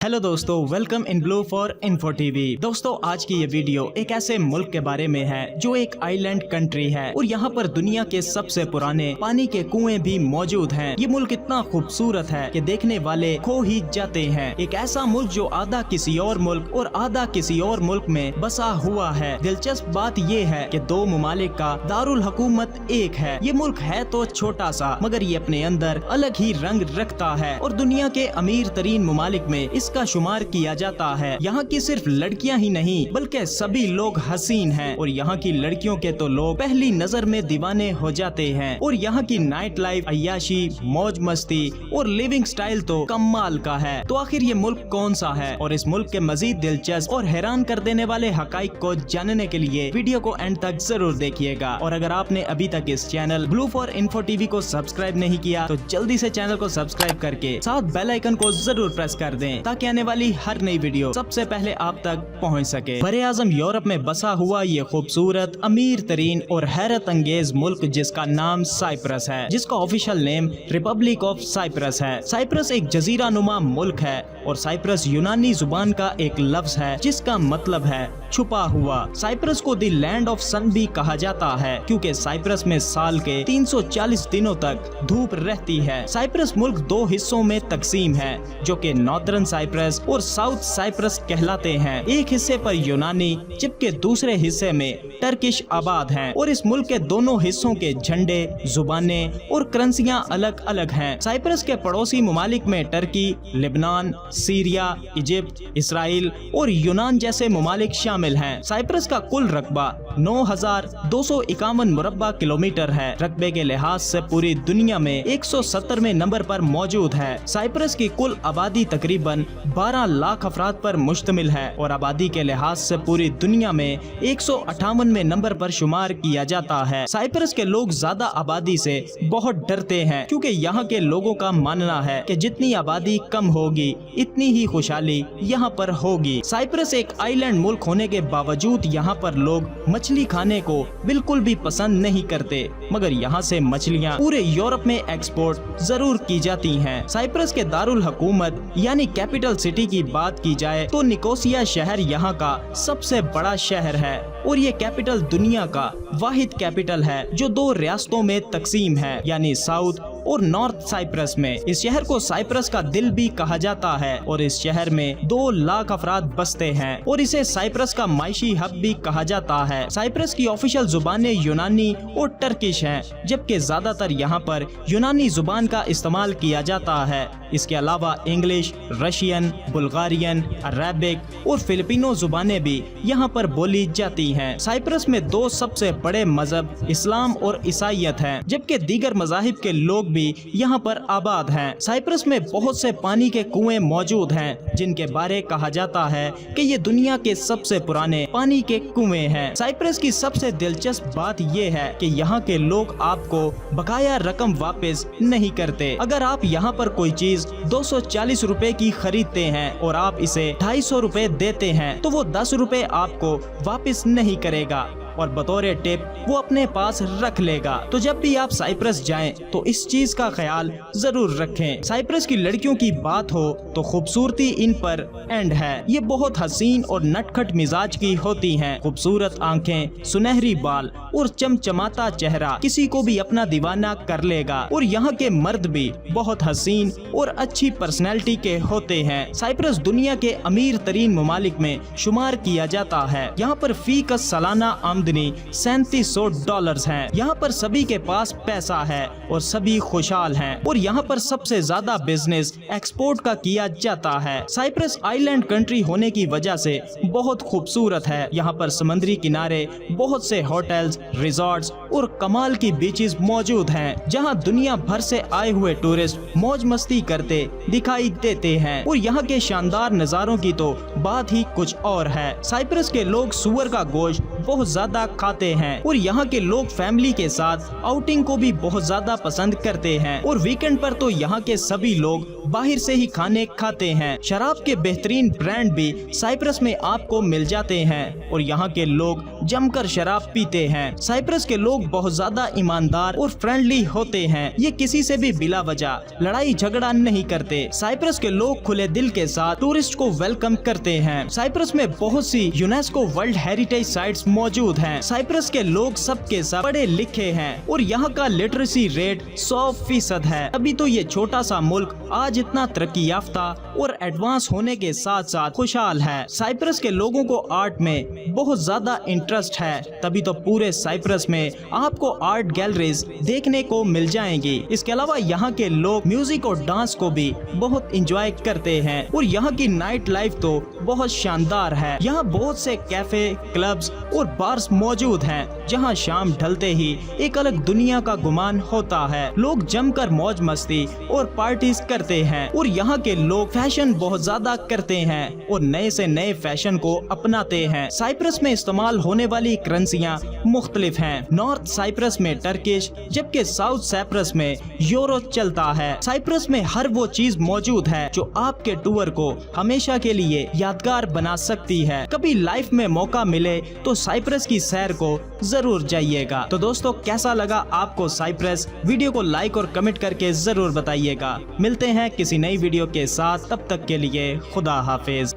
Hello दोस्तों, welcome in blue for info TV. दोस्तों, आज की ये वीडियो एक ऐसे मुल्क के बारे में है जो एक आइलैंड कंट्री है और यहाँ पर दुनिया के सबसे पुराने पानी के कुएं भी मौजूद हैं। ये मुल्क इतना खूबसूरत है कि देखने वाले खो ही जाते हैं। एक ऐसा मुल्क जो आधा किसी और मुल्क और आधा किसी और मुल्क में बसा हुआ है। दिलचस्प बात ये है कि दो ममालिक का दारुल हुकूमत एक है। ये मुल्क है तो छोटा सा, मगर ये अपने अंदर अलग ही रंग रखता है और दुनिया के अमीर तरीन ममालिक में का शुमार किया जाता है। यहाँ की सिर्फ लड़कियाँ ही नहीं बल्कि सभी लोग हसीन हैं और यहाँ की लड़कियों के तो लोग पहली नजर में दीवाने हो जाते हैं। और यहाँ की नाइट लाइफ, अय्याशी, मौज मस्ती और लिविंग स्टाइल तो कमाल का है। तो आखिर ये मुल्क कौन सा है और इस मुल्क के मजीद दिलचस्प और हैरान कर देने वाले हकाइक को जानने के लिए वीडियो को एंड तक जरूर देखिएगा। और अगर आपने अभी तक इस channel blue for info TV को सब्सक्राइब नहीं किया तो जल्दी से चैनल को सब्सक्राइब करके साथ बेल आइकन को जरूर प्रेस कर दें ताकि आने वाली हर नई वीडियो सबसे पहले आप तक पहुंच सके। बरे आजम यूरोप में बसा हुआ ये खूबसूरत, अमीर तरीन और हैरत अंगेज मुल्क जिसका नाम साइप्रस है, जिसका official name Republic of Cyprus है। साइप्रस एक जजीरा नुमा मुल्क है और साइप्रस यूनानी जुबान का एक लफ्ज है जिसका मतलब है छुपा हुआ। साइप्रस को द लैंड ऑफ सन भी कहा जाता है क्योंकि साइप्रस में साल के 340 दिनों तक धूप रहती है। साइप्रस मुल्क दो हिस्सों में तकसीम है जो कि नॉर्दर्न साइप्रस और साउथ साइप्रस कहलाते हैं। एक हिस्से पर यूनानी जबकि दूसरे हिस्से में टर्किश आबाद हैं और इस मुल्क के दोनों हिस्सों के झंडे, जुबानें और करेंसियां अलग अलग हैं। साइप्रस के पड़ोसी ममालिक में Turkey, Lebanon, Syria, Egypt, Israel और यूनान जैसे ममालिक शामिल हैं। साइप्रस का कुल रकबा 9,251 मुरब्बा किलोमीटर है। रकबे के लिहाज से पूरी दुनिया में 170वें नंबर पर मौजूद है। साइप्रस की कुल आबादी तकरीबन 12 लाख अफराद पर मुश्तमिल है और आबादी के लिहाज से पूरी दुनिया में 158वें नंबर पर शुमार किया जाता है। साइप्रस के लोग ज्यादा आबादी से बहुत डरते हैं क्योंकि यहाँ के लोगों का मानना है कि जितनी आबादी कम होगी इतनी ही खुशहाली यहाँ पर होगी। साइप्रस एक आइलैंड मुल्क होने के बावजूद यहाँ पर लोग मछली खाने को बिल्कुल भी पसंद नहीं करते, मगर यहाँ से मछलियाँ पूरे यूरोप में एक्सपोर्ट जरूर की जाती हैं। साइप्रस के दारुल हुकूमत यानी कैपिटल सिटी की बात की जाए तो निकोसिया शहर यहाँ का सबसे बड़ा शहर है और ये कैपिटल दुनिया का वाहिद कैपिटल है जो दो रियासतों में तकसीम है यानी साउथ और नॉर्थ साइप्रस में। इस शहर को साइप्रस का दिल भी कहा जाता है और इस शहर में 2 लाख अफराद बसते हैं और इसे साइप्रस का माइशी हब भी कहा जाता है। साइप्रस की ऑफिशियल जुबानें यूनानी और टर्किश हैं, जबकि ज्यादातर यहाँ पर यूनानी जुबान का इस्तेमाल किया जाता है। इसके अलावा इंग्लिश, रशियन, बुल्गारियन, अरेबिक और फिलिपिनो जुबानें भी यहाँ पर बोली जाती हैं। साइप्रस में 2 सबसे बड़े मजहब इस्लाम और ईसाईयत हैं, जबकि दीगर मजाहिब के लोग भी यहाँ पर आबाद हैं। साइप्रस में बहुत से पानी के कुएं मौजूद हैं जिनके बारे कहा जाता है कि ये दुनिया के सबसे पुराने पानी के कुएं हैं। साइप्रस की सबसे दिलचस्प बात ये है कि यहाँ के लोग आपको बकाया रकम वापस नहीं करते। अगर आप यहाँ पर कोई चीज 240 रुपए की खरीदते हैं और आप इसे 250 रुपए देते हैं तो वो 10 रुपए आपको वापस नहीं करेगा और बतौर टिप वो अपने पास रख लेगा। तो जब भी आप साइप्रस जाएं तो इस चीज का ख्याल जरूर रखें। साइप्रस की लड़कियों की बात हो तो खूबसूरती इन पर एंड है। ये बहुत हसीन और नटखट मिजाज की होती हैं। खूबसूरत आंखें, सुनहरी बाल और चमचमाता चेहरा किसी को भी अपना दीवाना कर लेगा। और यहाँ के मर्द भी बहुत हसीन और अच्छी पर्सनैलिटी के होते हैं। साइप्रस दुनिया के अमीर तरीन ममालिक में शुमार किया जाता है। यहाँ पर फी का सालाना आमदनी $3700 है। यहाँ पर सभी के पास पैसा है और सभी खुशहाल हैं और यहाँ पर सबसे ज्यादा बिजनेस एक्सपोर्ट का किया जाता है। साइप्रस आइलैंड कंट्री होने की वजह से बहुत खूबसूरत है। यहाँ पर समुद्री किनारे, बहुत से होटल्स, रिजॉर्ट्स और कमाल की बीचेस मौजूद हैं जहाँ दुनिया भर से आए हुए टूरिस्ट मौज मस्ती करते दिखाई देते हैं। और यहाँ के शानदार नज़ारों की तो बात ही कुछ और है। साइप्रस के लोग सुअर का गोश्त बहुत ज्यादा ज्यादा खाते हैं और यहाँ के लोग फैमिली के साथ आउटिंग को भी बहुत ज्यादा पसंद करते हैं और वीकेंड पर तो यहाँ के सभी लोग बाहर से ही खाने खाते हैं। शराब के बेहतरीन ब्रांड भी साइप्रस में आपको मिल जाते हैं और यहाँ के लोग जमकर शराब पीते हैं। साइप्रस के लोग बहुत ज्यादा ईमानदार और फ्रेंडली होते हैं। ये किसी से भी बिला वजह लड़ाई झगड़ा नहीं करते। साइप्रस के लोग खुले दिल के साथ टूरिस्ट को वेलकम करते हैं। साइप्रस में बहुत सी यूनेस्को वर्ल्ड हेरिटेज साइट्स मौजूद हैं। साइप्रस के लोग सबके सब पढ़े लिखे हैं और यहाँ का लिटरेसी रेट 100% है। अभी तो ये छोटा सा मुल्क आज इतना तरक्की याफ्ता और एडवांस होने के साथ साथ खुशहाल है। साइप्रस के लोगों को आर्ट में बहुत ज्यादा इंटरेस्ट है, तभी तो पूरे साइप्रस में आपको आर्ट गैलरीज देखने को मिल जाएंगी। इसके अलावा यहाँ के लोग म्यूजिक और डांस को भी बहुत इंजॉय करते हैं और यहाँ की नाइट लाइफ तो बहुत शानदार है। यहाँ बहुत से कैफे, क्लब्स और बार्स मौजूद हैं जहाँ शाम ढलते ही एक अलग दुनिया का गुमान होता है। लोग जमकर मौज मस्ती और पार्टीज करते हैं और यहाँ के लोग फैशन बहुत ज्यादा करते हैं और नए से नए फैशन को अपनाते हैं। साइप्रस में इस्तेमाल होने वाली करेंसियाँ मुख्तलिफ हैं। नॉर्थ साइप्रस में टर्किश जबकि साउथ साइप्रस में यूरो चलता है। साइप्रस में हर वो चीज मौजूद है जो आपके टूर को हमेशा के लिए यादगार बना सकती है। कभी लाइफ में मौका मिले तो साइप्रस की सैर को जरूर जाइएगा। तो दोस्तों, कैसा लगा आपको साइप्रस? वीडियो को लाइक और कमेंट करके जरूर बताइएगा। मिलते हैं किसी नई वीडियो के साथ, तब तक के लिए खुदा हाफिज।